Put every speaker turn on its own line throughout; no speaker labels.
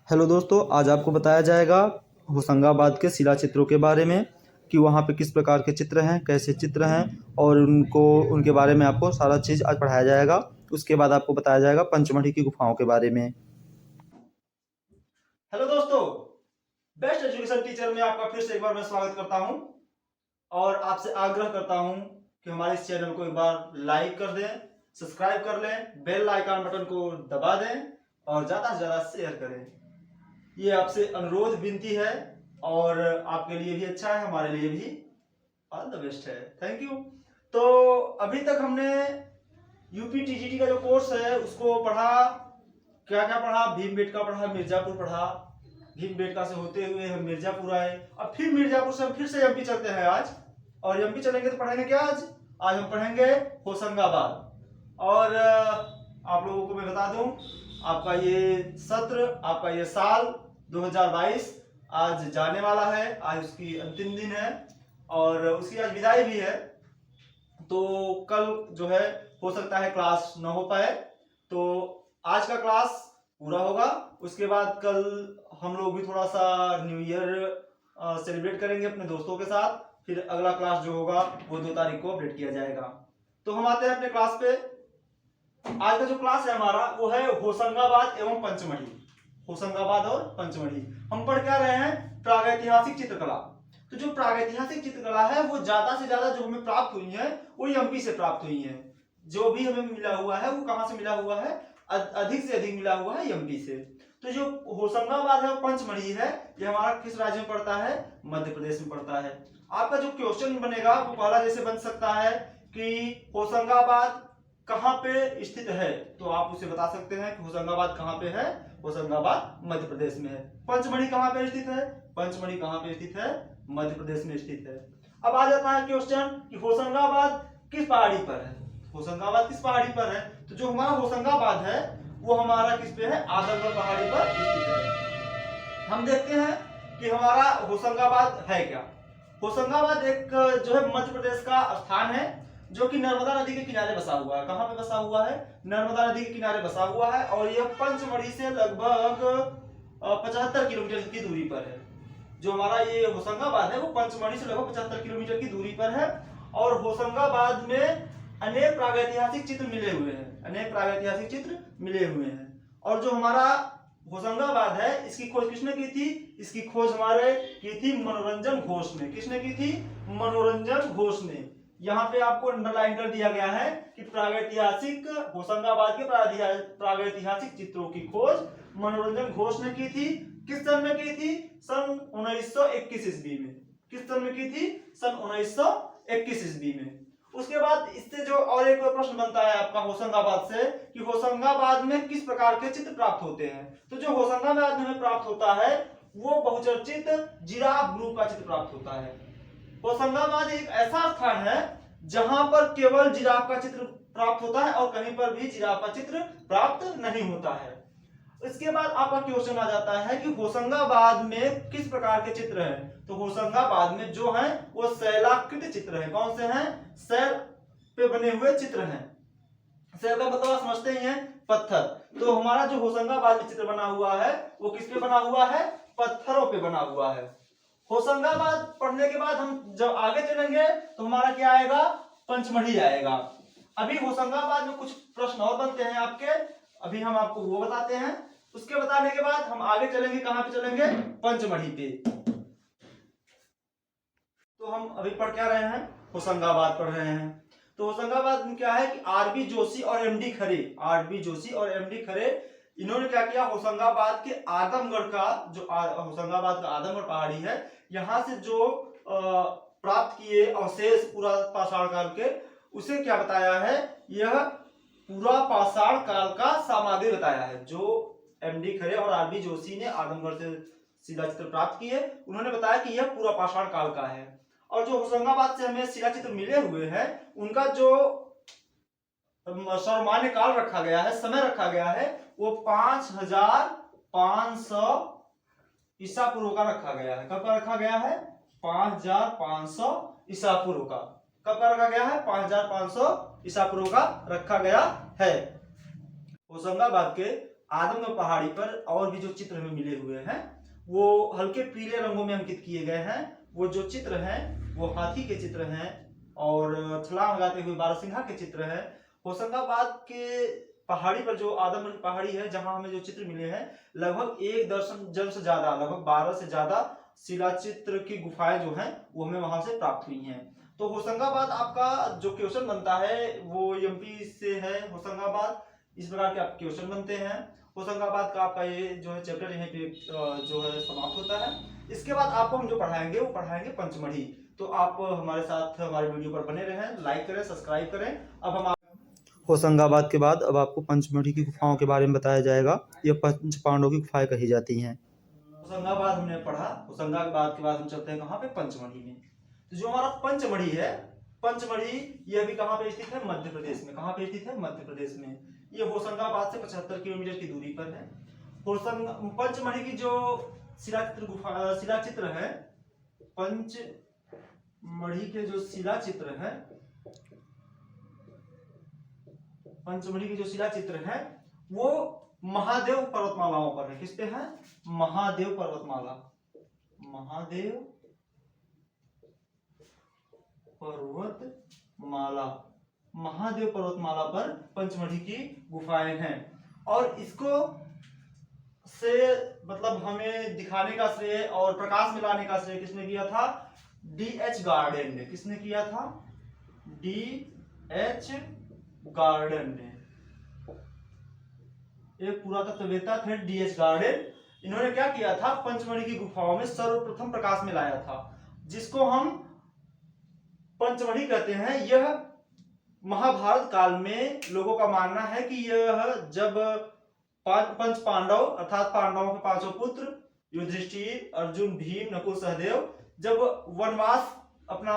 Hello दोस्तों, आज आपको बताया जाएगा होशंगाबाद के शिला चित्रों के बारे में कि वहाँ पे किस प्रकार के चित्र हैं, कैसे चित्र हैं और उनके बारे में आपको सारा चीज़ आज पढ़ाया जाएगा। उसके बाद आपको बताया जाएगा पंचमढ़ी की गुफाओं के बारे में।
हेलो दोस्तों, बेस्ट एजुकेशन टीचर में आपका फिर से एक बार मैं स्वागत करता हूं और आपसे आग्रह करता हूं कि हमारे इस चैनल को एक बार लाइक कर दें, सब्सक्राइब कर लें, बेल आइकन बटन को दबा दें और ज़्यादा से ज़्यादा शेयर करें। ये आपसे अनुरोध विनती है और आपके लिए भी अच्छा है, हमारे लिए भी ऑल द बेस्ट है। Thank you. तो अभी तक हमने यूपी टीजीटी का जो कोर्स है उसको पढ़ा। क्या क्या पढ़ा? भीमबेटका पढ़ा, मिर्जापुर पढ़ा। भीमबेटका से होते हुए हम मिर्जापुर आए, अब फिर मिर्जापुर से हम फिर से एमपी चलते हैं आज। और एमपी चलेंगे तो पढ़ेंगे क्या आज? आज हम पढ़ेंगे होशंगाबाद। और आप लोगों को मैं बता दूं, आपका ये सत्र, आपका ये साल 2022 आज जाने वाला है। आज उसकी अंतिम दिन है और उसकी आज विदाई भी है। तो कल जो है हो सकता है क्लास न हो पाए, तो आज का क्लास पूरा होगा। उसके बाद कल हम लोग भी थोड़ा सा न्यू ईयर सेलिब्रेट करेंगे अपने दोस्तों के साथ। फिर अगला क्लास जो होगा वो 2 तारीख को अपडेट किया जाएगा। तो हम आते हैं अपने क्लास पे। आज का जो क्लास है हमारा वो है होशंगाबाद एवं पंचमढ़ी। होशंगाबाद और पंचमढ़ी हम पढ़ क्या रहे हैं? प्रागैतिहासिक चित्रकला। तो जो प्रागैतिहासिक चित्रकला है वो ज्यादा से ज्यादा जो हमें प्राप्त हुई है वो एमपी से प्राप्त हुई है। जो भी हमें मिला हुआ है वो कहां से मिला हुआ है? अधिक से अधिक मिला हुआ है एमपी से। तो जो होशंगाबाद है पंचमढ़ी है, ये हमारा किस राज्य में पड़ता है? मध्य प्रदेश में पड़ता है। आपका जो क्वेश्चन बनेगा वो पहला जैसे बन सकता है कि होशंगाबाद कहां पे स्थित है, तो आप उसे बता सकते हैं कि होशंगाबाद कहां पे है। होशंगाबाद मध्य प्रदेश में है। पंचमढ़ी कहां पे स्थित है? पंचमढ़ी कहां पे स्थित है? मध्य प्रदेश में स्थित है। अब आ जाता है क्वेश्चन कि होशंगाबाद किस पहाड़ी पर है? होशंगाबाद किस पहाड़ी पर है? तो जो हमारा होशंगाबाद है वो हमारा किस पे है? आदमगढ़ पहाड़ी पर स्थित है। हम देखते हैं कि हमारा होशंगाबाद है क्या। होशंगाबाद एक जो है मध्य प्रदेश का स्थान है जो कि नर्मदा नदी के किनारे बसा हुआ है। कहां पे बसा हुआ है? नर्मदा नदी के किनारे बसा हुआ है और यह पंचमढ़ी से लगभग 75 किलोमीटर की दूरी पर है। जो हमारा ये होशंगाबाद है वो पंचमढ़ी से लगभग 75 किलोमीटर की दूरी पर है। और होशंगाबाद में अनेक प्रागैतिहासिक चित्र मिले हुए हैं, अनेक प्रागैतिहासिक चित्र मिले हुए हैं। और जो हमारा होशंगाबाद है इसकी खोज किसने की थी? इसकी खोज हमारे की थी मनोरंजन घोष ने। किसने की थी? मनोरंजन घोष ने। यहाँ पे आपको अंडरलाइन कर दिया गया है कि प्रागैतिहासिक होशंगाबाद के प्रागैतिहासिक चित्रों की खोज मनोरंजन घोष ने की थी। किस सन में की थी? सन 1921 ईस्वी में। किस सन में की थी? सन 1921 ईस्वी में। उसके बाद इससे जो और एक प्रश्न बनता है आपका होशंगाबाद से कि होशंगाबाद में किस प्रकार के चित्र प्राप्त होते हैं। तो जो होशंगाबाद में प्राप्त होता है वो बहुचर्चित जिराफ ग्रुप का चित्र प्राप्त होता है। होशंगाबाद एक ऐसा स्थान है जहां पर केवल जिराफ का चित्र प्राप्त होता है और कहीं पर भी जिराफ का चित्र प्राप्त नहीं होता है। इसके बाद आपका क्वेश्चन आ जाता है कि होशंगाबाद में किस प्रकार के चित्र हैं। तो होशंगाबाद में जो हैं वो शैलाकृत चित्र हैं। कौन से हैं? शैल पे बने हुए चित्र हैं। शैल का मतलब आप समझते ही हैं, पत्थर। तो हमारा जो होशंगाबाद में चित्र बना हुआ है वो किस पे बना हुआ है? पत्थरों पे बना हुआ है। होशंगाबाद पढ़ने के बाद हम जब आगे चलेंगे तो हमारा क्या आएगा? पंचमढ़ी आएगा। अभी होशंगाबाद में कुछ प्रश्न और बनते हैं आपके, अभी हम आपको वो बताते हैं। उसके बताने के बाद हम आगे चलेंगे। कहां पे चलेंगे? पंचमढ़ी पे। तो हम अभी पढ़ क्या रहे हैं? होशंगाबाद पढ़ रहे हैं। तो होशंगाबाद में क्या है कि आरबी जोशी और एमडी खरे, आरबी जोशी और एमडी खरे, इन्होंने क्या किया? होशंगाबाद के आदमगढ़ का जो होशंगाबाद का आदमगढ़ पहाड़ी है यहां से जो प्राप्त किए अवशेष पूरा पाषाण काल के, उसे क्या बताया है? यह पूरा पाषाण काल का सामग्री बताया है। जो एमडी खरे और आरबी जोशी ने आदमगढ़ से शिला चित्र प्राप्त किए, उन्होंने बताया कि यह पूरा पाषाण काल का है। और जो होशंगाबाद से हमें शिला चित्र मिले हुए हैं उनका जो सर्वमान्य काल रखा गया है, समय रखा गया है, वो 5500 ईसा पूर्व का रखा गया है। कब का रखा गया है? 5500 ईसा पूर्व का। कब का रखा गया है? 5500 ईसा पूर्व का रखा गया है। होशंगाबाद के आदमगढ़ पहाड़ी पर और भी जो चित्र हमें मिले हुए हैं वो हल्के पीले रंगों में अंकित किए गए हैं। वो जो चित्र हैं वो हाथी के चित्र हैं और छलांग लगाते हुए बारहसिंघा के चित्र हैं। होशंगाबाद के पहाड़ी पर जो आदमगढ़ की पहाड़ी है जहां हमें जो चित्र मिले हैं लगभग 1 दर्जन से ज्यादा, लगभग 12 से ज्यादा शिला चित्र की गुफाएं जो हैं वो हमें वहां से प्राप्त हुई हैं। तो होशंगाबाद आपका जो क्वेश्चन बनता है वो एमपी से है होशंगाबाद, इस प्रकार के आप क्वेश्चन बनते हैं। होशंगाबाद का आपका ये जो है चैप्टर यहीं पे जो है समाप्त होता है। इसके बाद आपको हम जो पढ़ाएंगे वो पढ़ाएंगे पंचमढ़ी। तो आप हमारे साथ हमारे वीडियो पर बने रहें, लाइक करें, सब्सक्राइब करें। अब हम होशंगाबाद के बाद अब आपको पंचमढ़ी की गुफाओं के बारे में बताया जाएगा। ये पंच पांडवों की गुफाएं कही जाती हैं। होशंगाबाद हमने पढ़ा, होशंगाबाद के बाद हम चलते हैं कहाँ पे, पंचमढ़ी में। तो जो हमारा पंचमढ़ी है, पंचमढ़ी यह भी कहाँ पे स्थित है, मध्य प्रदेश में। कहाँ पे स्थित है, मध्य प्रदेश में। ये होशंगाबाद से 75 किलोमीटर की दूरी पर है। पंचमढ़ी की जो शिलाचित्र है, पंचमढ़ी के जो शिलाचित्र है, पंचमढ़ी के जो शिलाचित्र है वो महादेव पर्वतमालाओं पर है। किस पे है, महादेव पर्वतमाला, महादेव पर्वतमाला, महादेव पर्वतमाला पर पंचमढ़ी की गुफाएं हैं। और इसको से मतलब हमें दिखाने का श्रेय और प्रकाश में लाने का श्रेय किसने किया था, D.H. गार्डन ने। किसने किया था, D.H. गार्डन ने। एक पुरातत्ववेत्ता थे D.H. गार्डन। इन्होंने क्या किया था, पंचमढ़ी की गुफाओं में सर्वप्रथम प्रकाश में लाया था, जिसको हम पंचमढ़ी कहते हैं। यह महाभारत काल में लोगों का मानना है कि यह जब पंच पांडव अर्थात पांडवों के पांचों पुत्र युधिष्ठिर, अर्जुन, भीम, नकुल, सहदेव जब वनवास अपना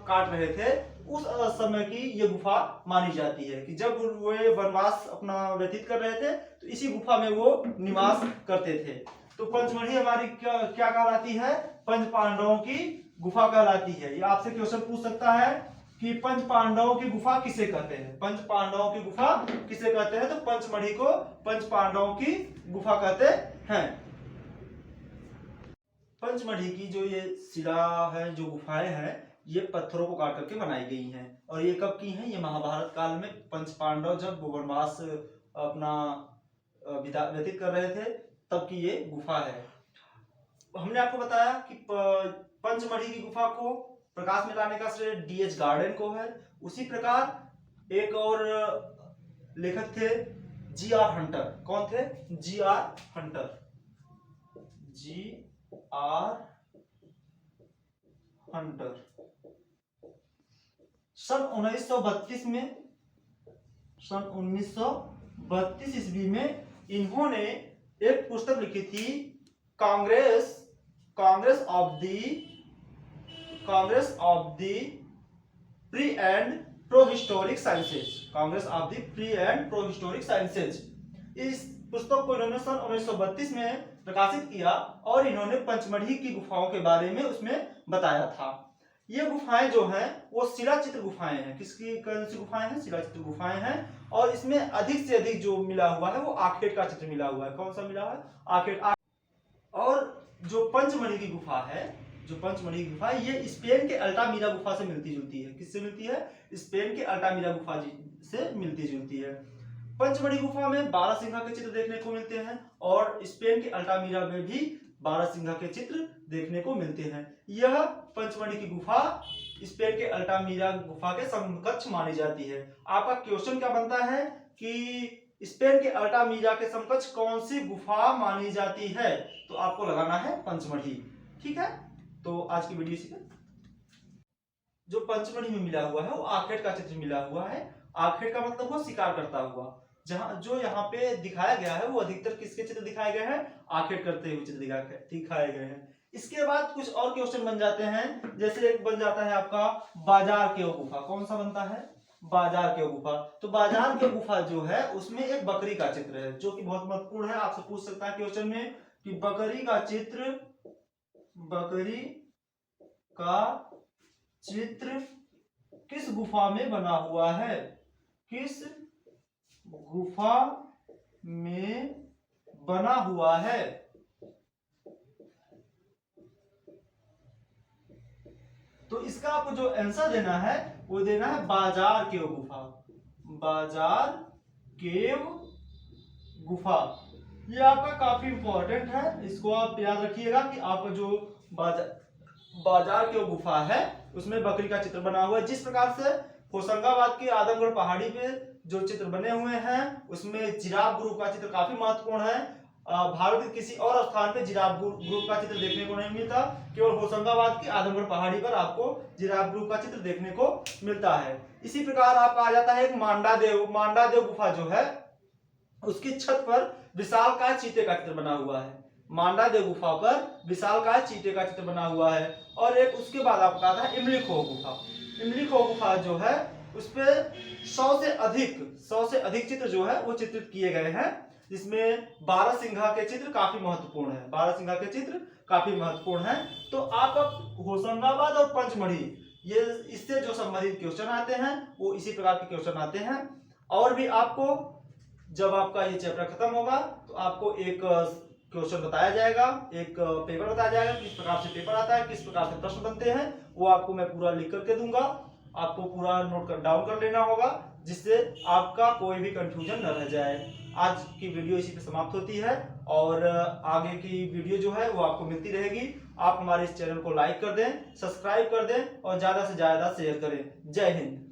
काट रहे थे उस समय की ये गुफा मानी जाती है कि जब वे वनवास अपना व्यतीत कर रहे थे तो इसी गुफा में वो निवास करते थे। तो पंचमढ़ी हमारी क्या कहलाती है, पंच पांडवों की गुफा कहलाती है। ये आपसे क्वेश्चन पूछ सकता है कि पंच पांडवों की गुफा किसे कहते हैं, पंच पांडवों की गुफा किसे कहते हैं, तो पंचमढ़ी को पंच पांडवों की गुफा कहते हैं। पंचमढ़ी की जो ये शिला है, जो गुफाएं हैं, ये पत्थरों को काट करके बनाई गई हैं। और ये कब की हैं, ये महाभारत काल में पंच पांडव जब वनवास अपना व्यतीत कर रहे थे तब की ये गुफा है। हमने आपको बताया कि पंचमढ़ी की गुफा को प्रकाश में लाने का श्रेय D.H. गार्डन को है। उसी प्रकार एक और लेखक थे G.R. हंटर। कौन थे, G.R. हंटर। G.R. हंटर सन 1932 ईस्वी में इन्होंने एक पुस्तक लिखी थी, Congress of the pre and protohistoric sciences, Congress of the pre and protohistoric sciences. इस पुस्तक को इन्होंने सन 1932 में प्रकाशित किया और इन्होंने पंचमढ़ी की गुफाओं के बारे में उसमें बताया था। ये गुफाएं जो हैं वो शिलाचित्र गुफाएं हैं। किसकी कौन सी गुफाएं हैं, शिलाचित्र गुफाएं हैं। और इसमें अधिक से अधिक जो मिला हुआ है वो आखेट का चित्र मिला हुआ है। कौन सा मिला है, आखेट। और जो पंचमढ़ी की गुफा है, जो पंचमढ़ी की गुफा है, ये स्पेन के अल्टामीरा गुफा से मिलती जुलती है। किससे मिलती है, स्पेन के अल्टामीरा गुफा से मिलती जुलती है। पंचमढ़ी गुफा में बारहसिंघा के चित्र देखने को मिलते हैं और स्पेन के अल्टामीरा में भी बारहसिंघा के चित्र देखने को मिलते हैं। यह पंचमढ़ी की गुफा स्पेन के अल्टामीरा गुफा के समकक्ष मानी जाती है। आपका क्वेश्चन क्या बनता है कि स्पेन के अल्टामीरा के समकक्ष कौन सी गुफा मानी जाती है, तो आपको लगाना है पंचमढ़ी। ठीक है, तो आज की वीडियो इसी जो पंचमढ़ी में मिला हुआ है वो आखेट का चित्र मिला हुआ है। आखेट का मतलब वो शिकार करता हुआ, जहां जो यहाँ पे दिखाया गया है वो अधिकतर किसके चित्र दिखाए गए हैं, आखेट करते हुए चित्र दिखाए गए हैं। इसके बाद कुछ और क्वेश्चन बन जाते हैं, जैसे एक बन जाता है आपका बाजार के गुफा। कौन सा बनता है, बाजार के गुफा। तो बाजार के गुफा जो है उसमें एक बकरी का चित्र है जो कि बहुत महत्वपूर्ण है। आपसे पूछ सकता है क्वेश्चन में कि बकरी का चित्र किस गुफा में बना हुआ है, किस गुफा में बना हुआ है। तो इसका आपको जो आंसर देना है वो देना है बाजार केव गुफा। बाजार केव गुफा, ये आपका काफी इंपॉर्टेंट है, इसको आप याद रखिएगा कि आपका जो बाजार केव गुफा है उसमें बकरी का चित्र बना हुआ है। जिस प्रकार से होशंगाबाद की आदमगढ़ पहाड़ी पे जो चित्र बने हुए हैं उसमें जिराफ ग्रुप का चित्र काफी महत्वपूर्ण है। भारत के किसी और स्थान पे जिराफ ग्रुप का चित्र देखने को नहीं मिलता, केवल होशंगाबाद की आदमगढ़ पहाड़ी पर आपको जिराफ ग्रुप का चित्र देखने को मिलता है। इसी प्रकार आपका आ जाता है एक मांडादेव गुफा जो है उसकी छत पर विशालकाय चीते का चित्र बना हुआ है। मांडादेव गुफा पर विशालकाय चीते का चित्र बना हुआ है। और एक उसके बाद आपको आता है इमली खो गुफा। इमली खो गुफा जो है उस पे 100 से अधिक चित्र जो है वो चित्रित किए गए हैं, जिसमें बारहसिंघा के चित्र काफी महत्वपूर्ण है। बारहसिंघा के चित्र काफी महत्वपूर्ण है। तो आप होशंगाबाद और पंचमढ़ी ये इससे जो संबंधित क्वेश्चन आते हैं वो इसी प्रकार के क्वेश्चन आते हैं। और भी आपको जब आपका ये चैप्टर खत्म होगा तो आपको एक क्वेश्चन बताया जाएगा, एक पेपर बताया जाएगा, किस प्रकार से पेपर आता है, किस प्रकार से प्रश्न बनते हैं, वो आपको मैं पूरा लिख करके दूंगा। आपको पूरा नोट डाउन कर लेना होगा जिससे आपका कोई भी कंफ्यूजन न रह जाए। आज की वीडियो इसी पे समाप्त होती है और आगे की वीडियो जो है वो आपको मिलती रहेगी। आप हमारे इस चैनल को लाइक कर दें, सब्सक्राइब कर दें और ज्यादा से ज्यादा शेयर करें। जय हिंद।